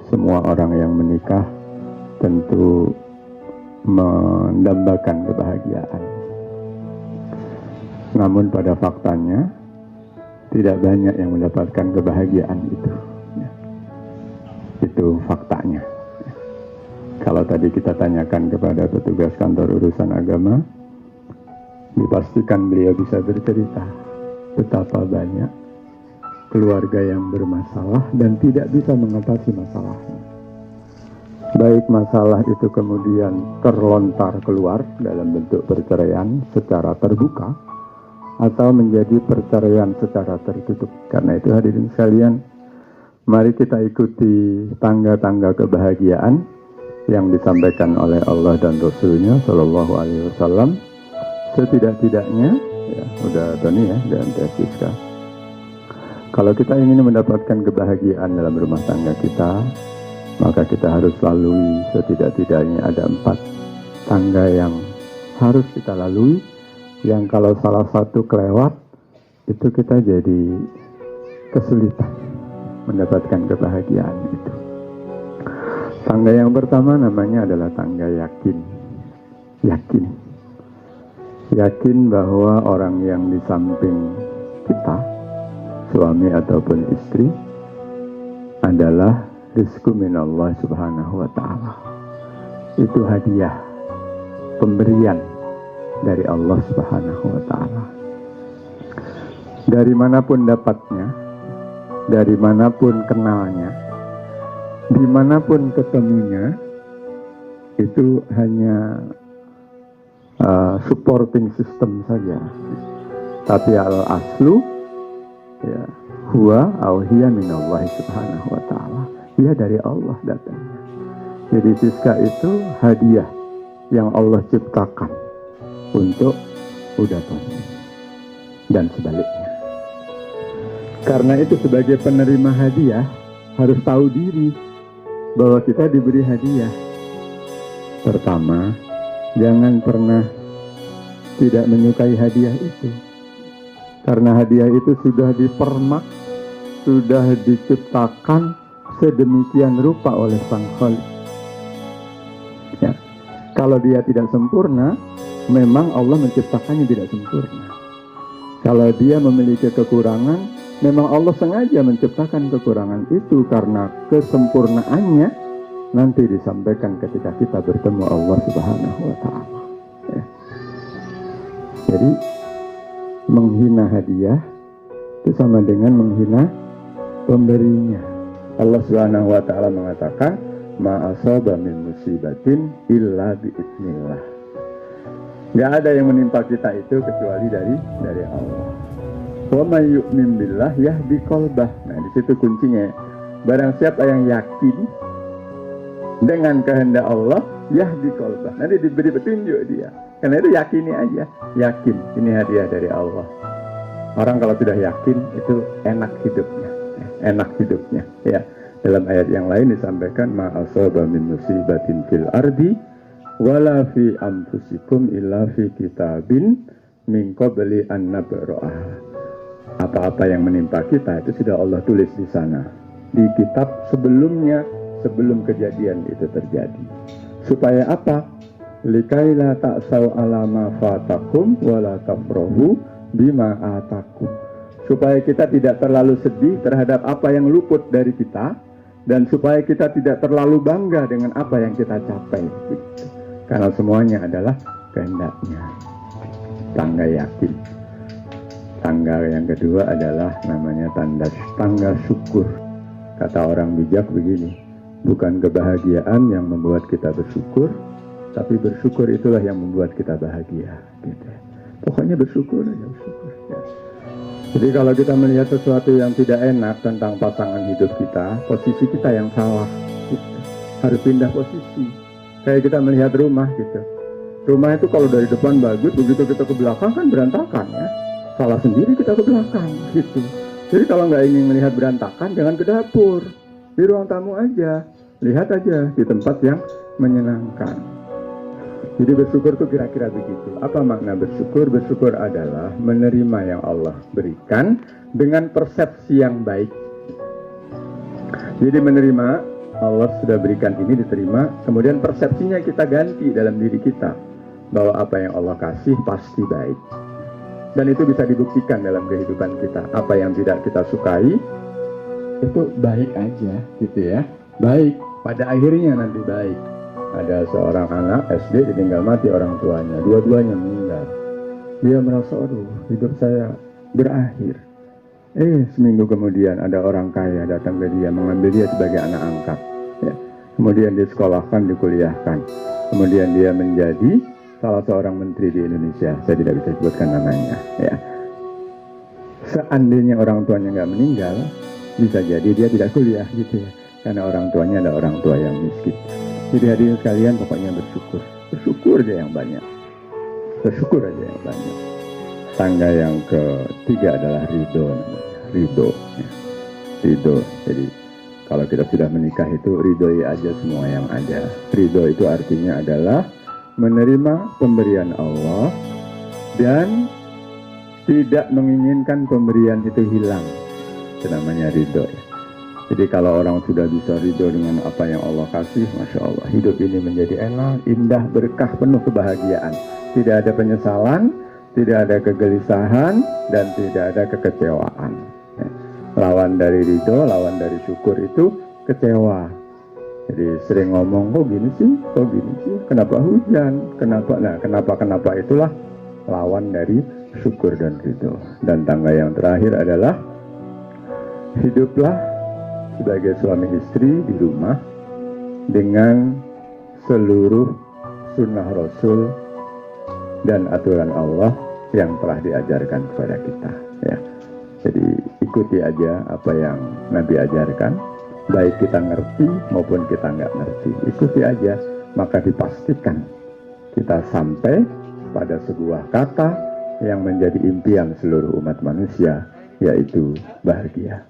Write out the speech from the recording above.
semua orang yang menikah tentu mendambakan kebahagiaan. Namun pada faktanya tidak banyak yang mendapatkan kebahagiaan itu. Itu faktanya. Kalau tadi kita tanyakan kepada petugas kantor urusan agama, dipastikan beliau bisa bercerita betapa banyak keluarga yang bermasalah dan tidak bisa mengatasi masalahnya. Baik masalah itu kemudian terlontar keluar dalam bentuk perceraian secara terbuka atau menjadi perceraian secara tertutup. Karena itu hadirin sekalian, mari kita ikuti tangga-tangga kebahagiaan yang disampaikan oleh Allah dan Rasulnya Shallallahu Alaihi Wasallam. Setidak-tidaknya, ya, udah Tony ya, dan Siska. Kalau kita ingin mendapatkan kebahagiaan dalam rumah tangga kita, maka kita harus lalui setidak-tidaknya ada 4 tangga yang harus kita lalui, yang kalau salah satu kelewat, itu kita jadi kesulitan mendapatkan kebahagiaan itu. Tangga yang pertama namanya adalah tangga yakin. Yakin bahwa orang yang di samping kita, suami ataupun istri, adalah rizku minallah subhanahu wa ta'ala. Itu hadiah, pemberian dari Allah subhanahu wa ta'ala. Dari manapun dapatnya, dari manapun kenalnya, dimanapun ketemunya, itu hanya supporting system saja. Tapi al-aslu ya, huwa au hiya minallahi subhanahu wa ta'ala. Dia dari Allah datangnya. Jadi Siska itu hadiah yang Allah ciptakan untuk Uda Tony dan sebaliknya. Karena itu sebagai penerima hadiah harus tahu diri bahwa kita diberi hadiah. Pertama, jangan pernah tidak menyukai hadiah itu. Karena hadiah itu sudah dipermak, sudah diciptakan sedemikian rupa oleh Sang Khalik. Ya. Kalau dia tidak sempurna, memang Allah menciptakannya tidak sempurna. Kalau dia memiliki kekurangan, memang Allah sengaja menciptakan kekurangan itu karena kesempurnaannya nanti disampaikan ketika kita bertemu Allah Subhanahu wa ta'ala. Ya. Jadi menghina hadiah itu sama dengan menghina pemberinya. Allah Subhanahu wa ta'ala mengatakan, ma asaba min musibatin illa bi'idznillah. Gak ada yang menimpa kita itu kecuali dari Allah. Wa may yu'min billah yahdi qalbah. Nah, di situ kuncinya. Barang siapa yang yakin dengan kehendak Allah, yahdi qalbah. Nanti diberi petunjuk dia. Karena itu yakini aja. Yakin ini hadiah dari Allah. Orang kalau sudah yakin itu enak hidupnya. Enak hidupnya. Ya. Dalam ayat yang lain disampaikan ma asaba min musibatin fil ardi wala fi anfusikum illa fi kitabin min qabli an nabra'ah. Apa-apa yang menimpa kita itu sudah Allah tulis di sana, di kitab sebelumnya, sebelum kejadian itu terjadi. Supaya apa? Likaila ta'sau ala ma fatakum wala tafrahu bima atakum. Supaya kita tidak terlalu sedih terhadap apa yang luput dari kita, dan supaya kita tidak terlalu bangga dengan apa yang kita capai. Karena semuanya adalah kehendaknya. Tangga yakin. Tangga yang kedua adalah namanya tangga syukur. Kata orang bijak begini, bukan kebahagiaan yang membuat kita bersyukur, tapi bersyukur itulah yang membuat kita bahagia. Gitu. Pokoknya bersyukur aja, bersyukur. Ya. Jadi kalau kita melihat sesuatu yang tidak enak tentang pasangan hidup kita, posisi kita yang salah. Gitu. Harus pindah posisi. Kayak kita melihat rumah gitu. Rumah itu kalau dari depan bagus, begitu kita ke belakang kan berantakan ya. Salah sendiri kita ke belakang gitu. Jadi kalau nggak ingin melihat berantakan, jangan ke dapur, di ruang tamu aja, lihat aja di tempat yang menyenangkan. Jadi bersyukur itu kira-kira begitu. Apa makna bersyukur? Bersyukur adalah menerima yang Allah berikan dengan persepsi yang baik. Jadi menerima Allah sudah berikan ini diterima, kemudian persepsinya kita ganti dalam diri kita bahwa apa yang Allah kasih pasti baik. Dan itu bisa dibuktikan dalam kehidupan kita. Apa yang tidak kita sukai itu baik aja gitu ya. Baik, pada akhirnya nanti baik. Ada seorang anak SD ditinggal mati orang tuanya, dua-duanya meninggal. Dia merasa, aduh, hidup saya berakhir. Seminggu kemudian ada orang kaya datang ke dia, mengambil dia sebagai anak angkat. Ya. Kemudian disekolahkan, dikuliahkan. Kemudian dia menjadi salah seorang menteri di Indonesia. Saya tidak bisa sebutkan namanya. Ya. Seandainya orang tuanya nggak meninggal, bisa jadi dia tidak kuliah gitu ya. Karena orang tuanya ada orang tua yang miskin. Jadi hadirin sekalian, pokoknya bersyukur. Bersyukur aja yang banyak. Bersyukur aja yang banyak. Tangga yang ketiga adalah ridho namanya. Ridho. Ya. Ridho. Jadi kalau kita sudah menikah itu ridhoi aja semua yang ada. Ridho itu artinya adalah menerima pemberian Allah dan tidak menginginkan pemberian itu hilang. Itu namanya ridho ya. Jadi kalau orang sudah bisa ridho dengan apa yang Allah kasih, Masya Allah, hidup ini menjadi enak, indah, berkah, penuh kebahagiaan. Tidak ada penyesalan, tidak ada kegelisahan, dan tidak ada kekecewaan. Ya. Lawan dari ridho, lawan dari syukur itu kecewa. Jadi sering ngomong, kok gini sih, kenapa hujan, kenapa itulah lawan dari syukur dan ridho. Dan tangga yang terakhir adalah hiduplah sebagai suami istri di rumah dengan seluruh sunnah Rasul dan aturan Allah yang telah diajarkan kepada kita. Ya. Jadi ikuti aja apa yang Nabi ajarkan, baik kita ngerti maupun kita nggak ngerti. Ikuti aja, maka dipastikan kita sampai pada sebuah kata yang menjadi impian seluruh umat manusia, yaitu bahagia.